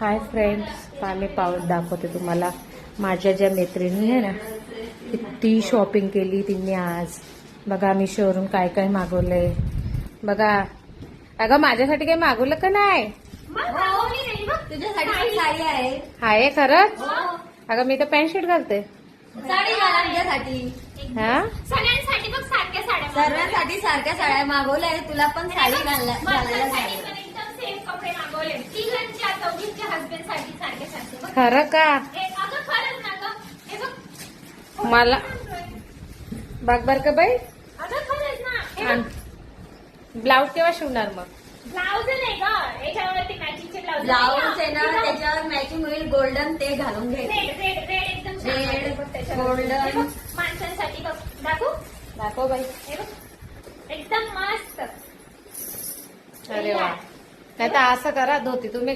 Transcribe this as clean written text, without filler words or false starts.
Hi friends, आम्ही पाऊस दाखवते तुम्हाला. माझ्या ज्या मैत्रिणी आहे ना, किती शॉपिंग केली तिने आज. बघा मी शोरूम काय काय मागवलंय बघा. अगं माझ्यासाठी काही मागवलं का नाही? तुझ्यासाठी साडी आहे. आहे खरंच? अगं मी तर पॅन्ट शर्ट घालते. साडी घाला तुझ्यासाठी. हा सगळ्यांसाठी बघ सारख्या साड्या सर्वांसाठी सारख्या साड्या मागवल्या. तुला पण साडी घालायला साठी पण एकदम सेम कपडे मागवले. तिघांच्या चौघींच्या हसबंड साठी सारखे सारखे बघ. खरं का? अगं खरंच ना गं. हे बघ मला बघ बर का बाई. अगं खरंच ना. हे बघ. ब्लाऊज केव्हा शिवणार मग? ब्लाऊज नाही ग, याच्यावरती मॅचिंगचे ब्लाऊज ब्लाऊज आहे ना, त्याच्यावर मॅचिंग होईल. गोल्डन ते घालून घ्यायचे. रेड रेड रेड एकदम छान Red, वाटतं बघ त्याच्यावर. golden. हे बघ, माणसांसाठी बघ. दाखवू दाखव बाई. हे बघ एकदम मस्त. अरे वा. नाही तर असं करा, धोती तुम्ही